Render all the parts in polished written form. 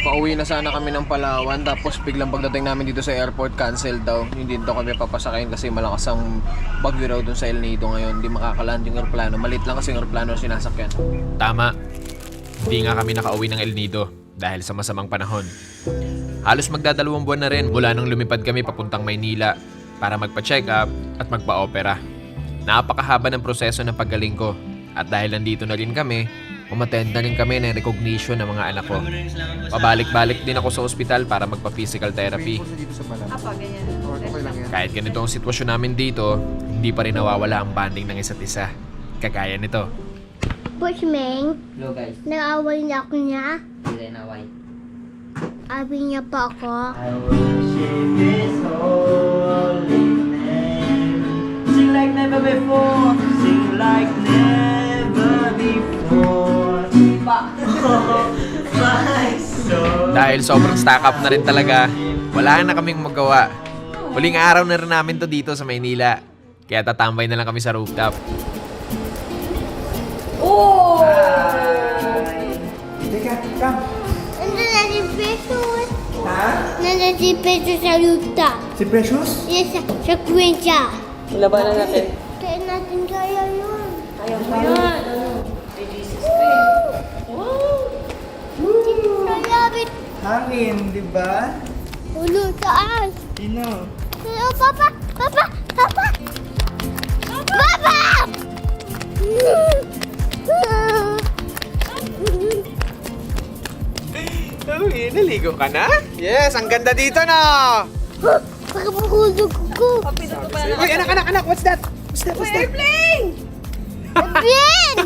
Pauwi na sana kami ng Palawan, tapos biglang pagdating namin dito sa airport, cancel daw. Hindi daw kami papasakayin kasi malakas ang bagyo raw dun sa El Nido ngayon. Hindi makakaland yung aeroplano. Malit lang kasi yung aeroplano sinasakyan. Tama. Hindi nga kami nakauwi ng El Nido dahil sa masamang panahon. Halos magdadalawang buwan na rin mula nung lumipad kami papuntang Maynila para magpa-check up at magpa-opera. Napakahaba ng proseso ng paggaling ko at dahil nandito na rin kami, umattend na rin kami ng recognition ng mga anak ko. Pabalik-balik din ako sa ospital para magpa-physical therapy. Kahit ganito ang sitwasyon namin dito, hindi pa rin nawawala ang bonding ng isa't isa. Kagaya nito. Pushmeng, Hello guys, nag-away na ako niya. hindi na why. Abi niya pa ako. I worship His holy name. Sing like never before, sing like never before. My soul. Dahil sobrang stack up na rin talaga, wala na kaming magawa. Huling araw na rin namin to dito sa Maynila. Kaya tatambay na lang kami sa rooftop. Teka, come. Nandun na si Precious. Ha? Nandun si Precious sa rooftop. Si Precious? Yes, sa Quincha. Labanan natin. Kaya natin kaya yun. Ayaw mo yan. Sayabit. Hangin, di ba? Ulo, taas. Sino? Oh, Papa! Papa! Papa! Papa! Uy, naligo ka na? Yes, ang ganda dito na! Baka mahulog ko. Uy, anak, what's that? Bien!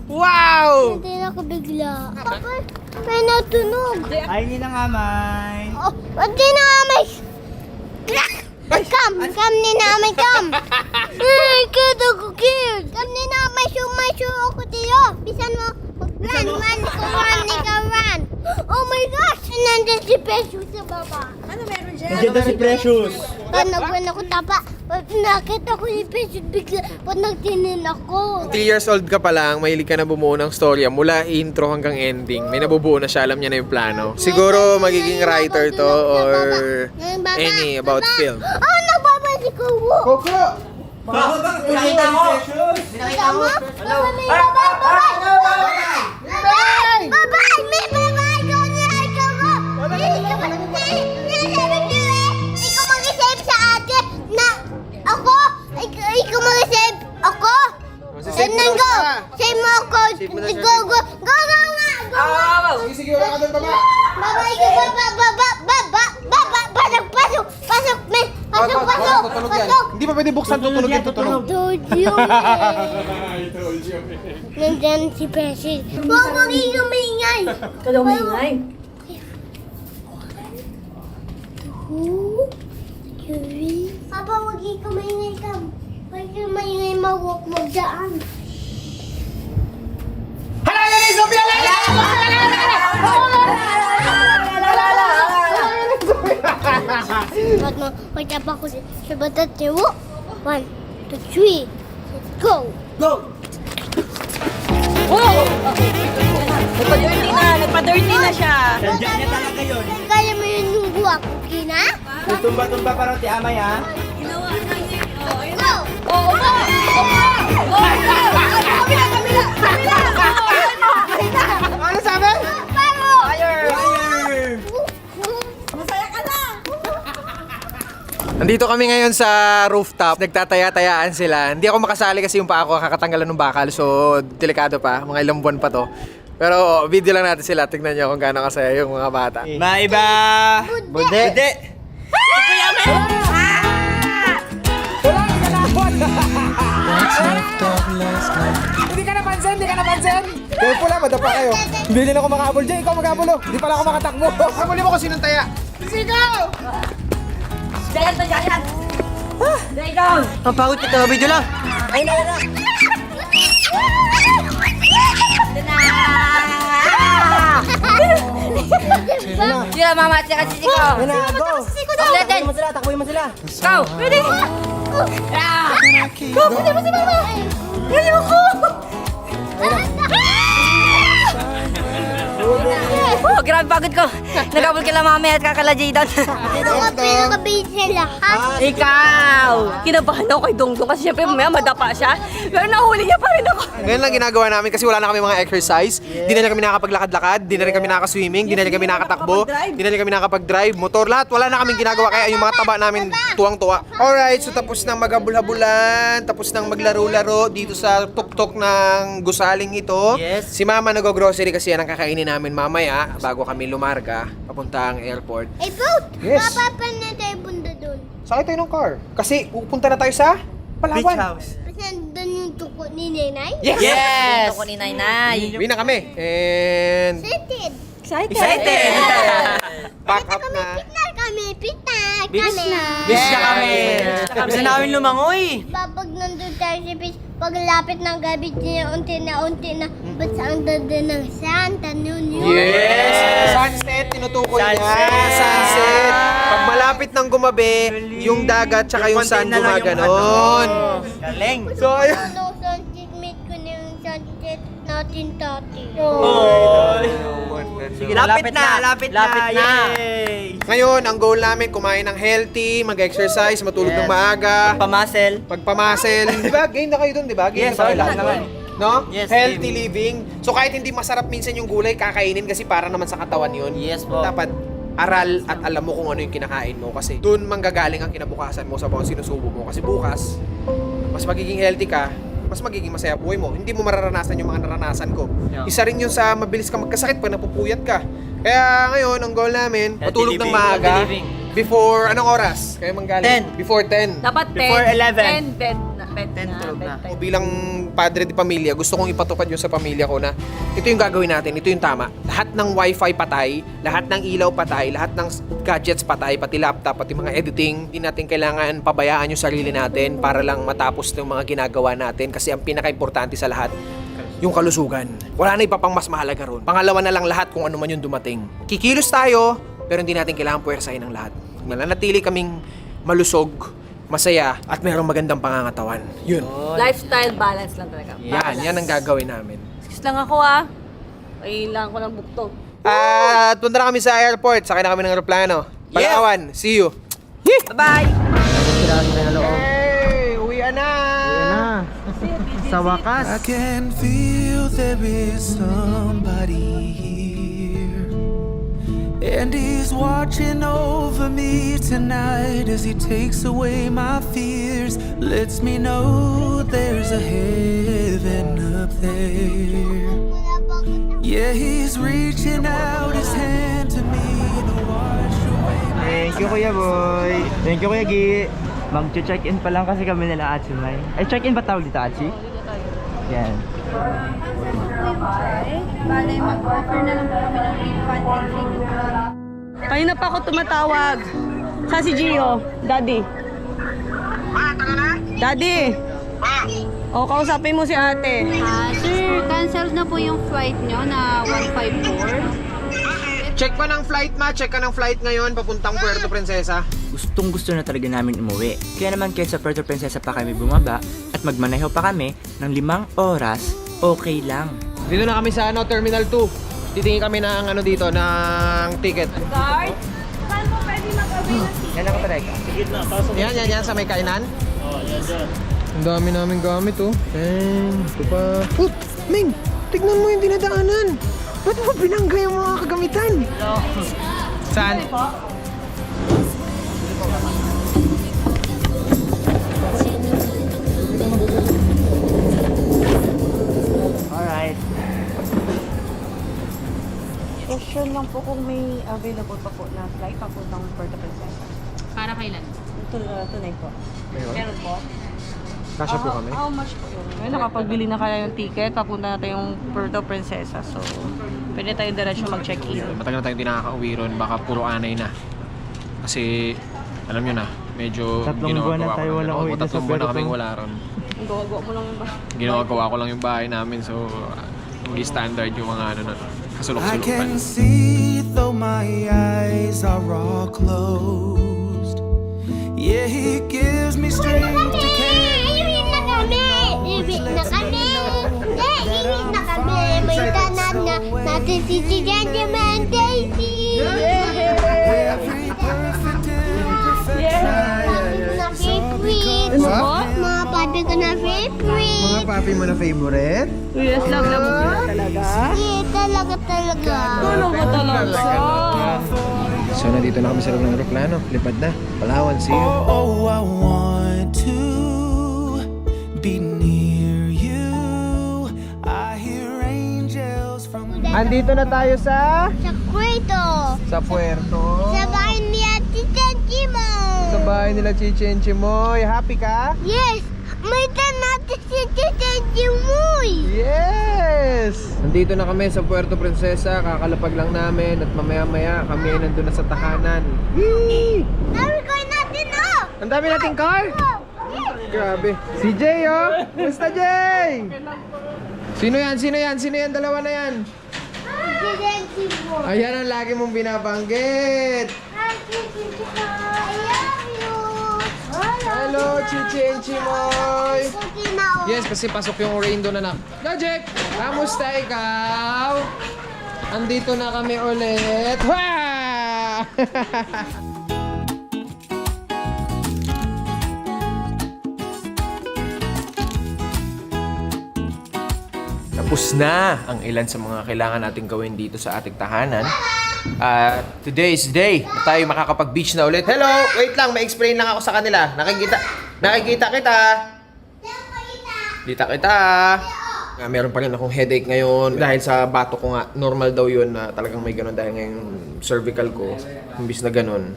Wow! Hindi na ako bigla. Papa, may natunog. Ay, hindi na nga, May. Oh, hindi na nga may... Kam! Kam ni na may kam! Ay, kid ako, kid! Kam ni na may ako tiyo! Bisan mo, run, ni ka run! Oh my gosh! Nandun si Precious sa baba. Nandiyan daw si Precious. Pag nagwan ako tapa, pag nakita ko si Precious bigla, pag nagtinin ako. 3 years old ka pa lang, mahilig ka na bumuo ng storya mula intro hanggang ending. May nabubuo na siya, alam niya na yung plano. Siguro magiging writer to or any about film. Oh, nagbabalik ko! Coco! Nakita mo? Nakita mo? Baba, may baba! Bye! Bye! May bye! Go na! Go! Ikaw mag-save sa atin na ako! Ikaw mag-save ako! And then go! Save mo ako! Go! Go nga! Go! Sige, wala ka doon, baba! Baba! Pasok! Pasok! Men! Pasok! Hindi pa pwede buksan, tutunog yan, tutunog. Told you, Nandyan si Precious. Huwag magiging maingay. Kada umingay. 2, 3. Papa, huwag ikaw maingay ka. Huwag ikaw maingay, mawag mo daan. Ba't mo, magtapa ko sa batat niyo. 1, 2, 3. Let's go! Nagpa-dirty na siya. Nandiyan na talaga yun. Kaya mo yun yung buwak, okay na? Tumba-tumba pa rin ti Amay, ha? Go! Ano sabi? Fire! Nandito kami ngayon sa rooftop. Nagtataya-tayaan sila. Hindi ako makasali kasi yung paa ko kakatanggalan ng bakal. So, delikado pa. Mga ilang buwan pa to. Pero video lang natin sila. Tignan nyo kung gaano kasaya yung mga bata. Maiba! Bude! Hindi ka napansin! Kayo pula, madapa kayo. Hindi din ako makahabol dyan. Ikaw maghabol, oh. Hindi pala ako makatakbo. Habulin mo kung sinong taya. Papakot kita, video lang. Sila mama at saka sisi ko. Ayun na, go! Takbuhin mo sila. Go! Ready? Go! Pwede mo si mama! Pwede mo ko! grabe pagod ko. Nagabol kila mami at kakala Jaydan. Pero ka pinakabait sa lahat. Ikaw! Kinabahan ako kay Dongdong kasi syempre mamaya madapa siya. Pero nahuli niya pa rin ako. Ganyan lang ginagawa namin kasi wala na kami mga exercise. Di na rin kami nakakapaglakad-lakad, di na rin kami nakaka-swimming, di na rin kami nakakatakbo, di na rin kami nakakapag-drive, motor, lahat. Wala na kaming ginagawa kaya yung mga taba namin tuwang-tuwa. Alright, so tapos nang maghabol-habulan, tapos nang maglaro-laro dito sa tuktok ng gusaling ito. Yes. Si Mama nag-grocery kasi yan ang kakainin namin mamaya bago kami lumarga papunta ang airport. Eh, boat! Yes. Papapan na tayo bunda doon. Sakay tayo ng car. Kasi pupunta na tayo sa Beach Palawan. house. Kasi nandun yung tuko ni Nenay. Yes! Ako ni Nainay. Uwi na kami. And Excited. Excited! pack up na. Picnic Beach kami. Beach na kami. Gusto namin lumangoy. Pag nandun tayo sa beach, paglapit ng gabi, unti na, ba't saan dada ng Santa Nuno? Yes! Sunset, tinutukoy niya. Sunset. Sunset. Pag malapit ng gumabi, yung dagat tsaka yung sun gumaganon. Galing. So, ayun. Ano, sunset, meet ko na yung sunset natin tati. Sige, lapit na. Lapit na. Yay! Ngayon, ang goal namin, kumain ng healthy, mag-exercise, matulog ng maaga, Pamasel. pagpamasel. Di ba? Game na kayo dun, di ba? Game Yes, na kayo lahat lahat. naman. No? Yes, Healthy game. living. So kahit hindi masarap minsan yung gulay, kakainin kasi para naman sa katawan yun. Yes po. Dapat aral at alam mo kung ano yung kinakain mo kasi doon manggagaling ang kinabukasan mo sa mga sinusubo mo. Kasi bukas, mas magiging healthy ka, mas magiging masaya buhay mo. Hindi mo mararanasan yung mga naranasan ko. Yeah. Isa rin yun sa mabilis ka magkasakit pag napupuyat ka. Kaya ngayon, ang goal namin, Healthy matulog ng living. maaga. Healthy living. Before, anong oras? Kayo manggaling? 10. Before 10. Dapat 10. Before 11. 10, bed na. Bed 10 na. tulog na. O bilang padre di pamilya, gusto kong ipatupad yun sa pamilya ko na ito yung gagawin natin, ito yung tama. Lahat ng wifi patay, lahat ng ilaw patay, lahat ng gadgets patay, pati laptop, pati mga editing. Hindi natin kailangan pabayaan yung sarili natin para lang matapos ng mga ginagawa natin kasi ang pinaka-importante sa lahat, yung kalusugan. Wala na ipapang mas mahalaga ron. Pangalawa na lang lahat kung ano man yung dumating. Kikilos tayo, pero hindi natin kailangan puwersahin ang lahat. Mananatili kaming malusog, masaya, at mayroong magandang pangangatawan. Yun. Lifestyle balance lang talaga. Yan ang gagawin namin. Excuse lang ako ah. Kailangan ko ng buktong. At punta na kami sa airport, sakay na kami ng aeroplano. Palawan, see you. Bye-bye! Hey, uwian na! Sa wakas. I can feel there is somebody here, and he's watching over me tonight as he takes away my fears, lets me know there's a heaven up there. Yeah, he's reaching out his hand to me to wash away my Thank you, Kuya Boy. Thank you, Kuya Gi. Mag-check-in pa lang kasi kami nila Atsi May. Ay, check-in ba tawag dito, Atsi? Yan. Bale, mag-offer na lang po kami ng refund entry ko. Kanina pa ako tumatawag. Sa si Gio, Daddy. Daddy! O, kausapin mo si ate. Sir, cancel na po yung flight nyo na 154. Check pa ng flight, ma. Check ka ng flight ngayon, papuntang Puerto Princesa. Gustong gusto na talaga namin umuwi. Kaya naman kaysa Puerto Princesa pa kami bumaba at magmaneho pa kami ng 5 oras, okay lang. Dito na kami sa Terminal 2. Titingin kami ng dito, ng ticket. Guard? Saan po pwede mag-avail ng seat? Yan ako talaga. Yan, sa may kainan. Ang dami namin gamit, oh. Ito pa. Ming, tignan mo yung dinadaanan. Ba't mo binangga yung mga kagamitan? Saan? Alright. Question lang po kung may available pa po na flight papuntang Puerto Princesa. Para kailan? Tunay po. Meron po? Kasya po kami. How much po yun? Ngayon, nakapagbili na kaya yung ticket, papunta natin yung Puerto Princesa. So, pwede tayo diretso mag-check-in. Matagal na tayong hindi nakaka-uwi ron, baka puro anay na. Kasi, alam nyo na, medyo 3 buwan na tayo walang uwi na sa 3 buwan na kaming Puerto. wala ron. Gawa-gawa mo lang yung ba? Ginagawa ko lang yung bahay namin, so hindi standard yung mga I kasulok-sulukan. can see though my eyes are all closed. Yeah, he gives me strength to carry Iwit na kami! Iwit na kami! Iwit na kami! May tanan na natin si Gentleman Day! papi ko na favorite. Mga papi mo na favorite? Yes, love mo sila talaga. Yeah, talaga. Ano ba talaga? So, nandito na kami sa loob ng aeroplano. Lipad na. Palawan, see you. Oh, I want to be near you. I hear angels from. Andito na tayo sa Puerto. Puerto. Sa bahay ni Ate Chenchi mo. Sa bahay nila Chichenchi Moy. Happy ka? Yes, may tan natin si Chenchi Moy. Yes! Nandito na kami sa Puerto Princesa. Kakalapag lang namin at mamaya-maya kami ay nandun na sa tahanan. Yee! Sabi ko natin, oh. Ang dami nating car! Oh, Grabe. Si Jay, oh! Basta Jay! Sino yan? Sino yan? Sino yan? Dalawa na yan. Si Chenchi mo. Ayan ang lagi mong binabanggit. Hi, Chenchi Moy. I love you. Hello, Chichenchi Moy! Okay na, oh. Yes, kasi pasok yung rain doon, anak. Project! Kamusta ikaw? Andito na kami ulit. Wow! Tapos na ang ilan sa mga kailangan nating gawin dito sa ating tahanan. Today is the day na tayo makakapag-beach na ulit. Hello! Wait lang, may explain lang ako sa kanila. Nakikita kita. Kita kita. Meron pa rin akong headache ngayon dahil sa bato ko nga. Normal daw yun na talagang may ganun dahil ngayon cervical ko. Imbis na ganun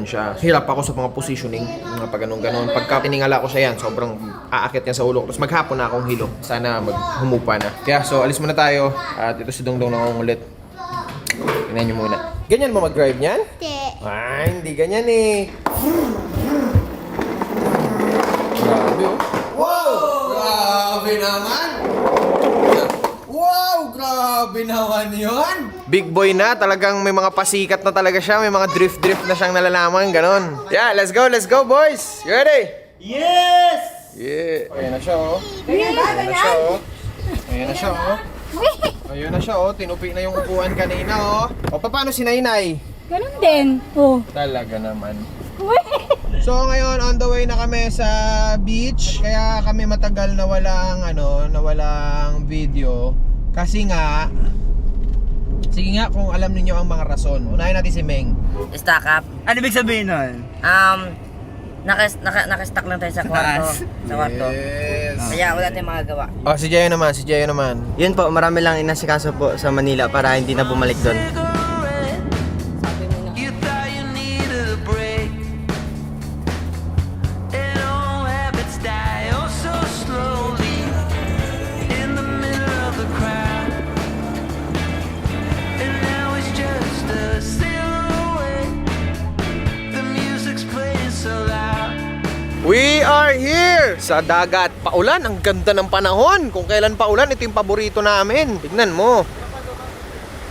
siya. Hirap ako sa mga positioning, mga pag ganun. Pagka tiningala ko siya yan, sobrang aakit niya sa ulo. Tapos maghapon na akong hilo. Sana maghumupa na. Kaya so, alis muna tayo. At ito si Dongdong na akong ulit. Tingnan nyo muna. Ganyan mo mag-drive niyan? Ay, hindi ganyan eh. Grabe oh. Wow! Grabe naman! Wow! Grabe naman yun! Big boy na, talagang may mga pasikat na talaga siya. May mga drift-drift na siyang nalalaman, ganon. Yeah, let's go boys! You ready? Yes! Yeah. Ayan na siya oh. Ayan na siya oh. Ayan na siya oh. Ayun na siya oh, tinupi na yung upuan kanina oh. O paano si Nainay? Ganun din. Oh. Talaga naman. So ngayon on the way na kami sa beach. Kaya kami matagal na walang video. Kasi nga sige nga kung alam niyo ang mga rason. Unahin natin si Meng. Stack up. Ano ibig sabihin nun? Nakastack lang tayo sa kwarto. Yes. Kaya wala tayong magagawa. Oh, si Jayo naman. Yun po, marami lang inasikaso po sa Manila para hindi na bumalik doon. You thought you needed a break, and all habits die oh so slowly in the middle of the crowd, and now it's just a silhouette. The music's playing so loud. We are here sa dagat. Paulan, ang ganda ng panahon. Kung kailan paulan, ito yung paborito namin. Tignan mo.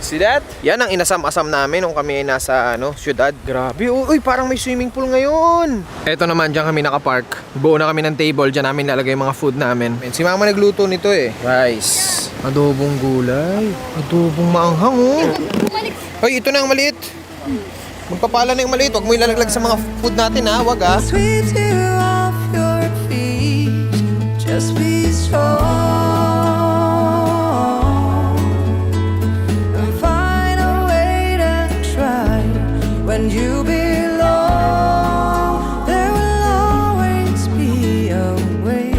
See that? Yan ang inasam-asam namin nung kami ay nasa syudad. Grabe, uy, parang may swimming pool ngayon. Eto naman, dyan kami nakapark. Buo na kami ng table, dyan namin lalagay yung mga food namin. Si mama nagluto nito eh. Rice. Adobong gulay. Adobong maanghang oh. Ay, ito na ang maliit. Magpapala na yung maliit. Huwag mo ilalaglag sa mga food natin ha. Wag ha. Sweeps you off your feet. Just be strong and find a way to try. When you belong, there will always be a way.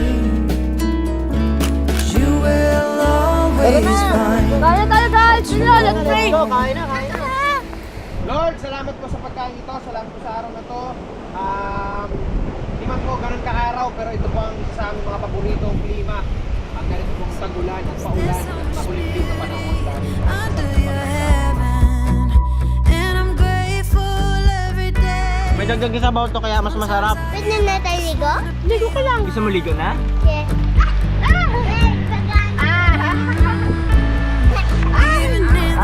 You will always find. Kaya tayo guys! Let's pray! Lord, salamat po sa pagkain ito. Salamat po sa araw na to. Hindi man po ganun ka-araw, pero ito po ang isa sa aming mga paboritong klima. Ang ganito pong tagulan at paulan at makulimlim na panahon. Under your heaven, and I'm grateful every day. May dagdag sa bawl to kaya mas masarap. Pwede na tayo ligo? Ligo ka lang. Gusto mo ligo na? Yeah.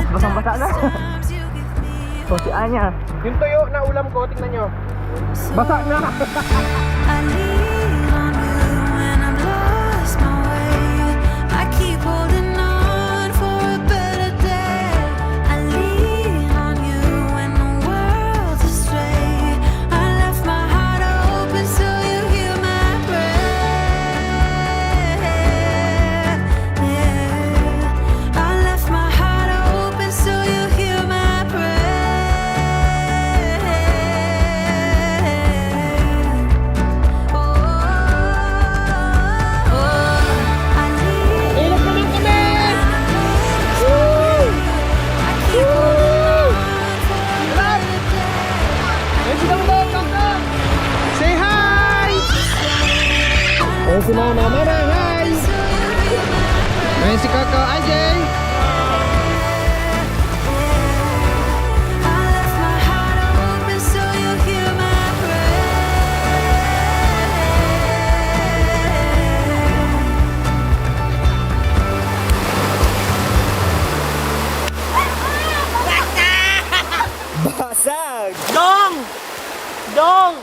Basang-basa na. Sometimes you give me O si Anya. Yung tuyo na ulam ko, tingnan nyo. Basa na! I lean on you when I've lost my way. I keep holding on for a better day. I lean on you when the world's astray. I left my heart open so you hear my prayer. Si Mama. Mama, hi! Ayan si Coco. AJ! Basag! Dong! Dong!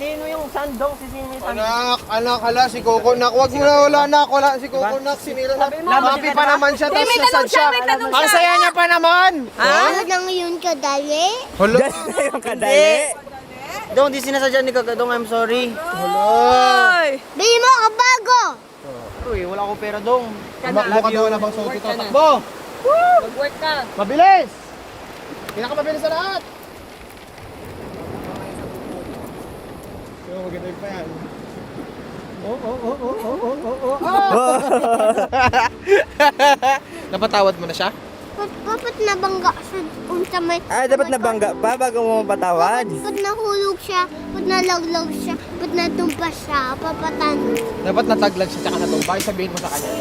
Sino yung sandong? Sino yung sandong? Anak, hala, si Coco Nak. Wag mo na, wala si Coco Nak. Sinira na. Happy pa naman siya, tapos nasad siya. Ang saya niya pa naman. Ano lang yun ka, dali? Hala. Yung kadali. Dong, di sinasadya ni Kaka. Dong, I'm sorry. Bili mo ka bago! Uy, wala ko pera, Dong. Tumakbo ka daw na bang suot ito. Takbo! Mag-work ka. Mabilis! Pinakamabilis sa lahat! Maganda pa yan. Napatawad mo na siya? Dapat nabangga sa unsa may... Ay, dapat nabangga pa bago mo mapatawad. Ba't nahulog siya? Ba't nalaglag siya? Ba't natumpa siya? Papatan. Dapat nataglag siya tsaka natumba. Sabihin mo sa kanya.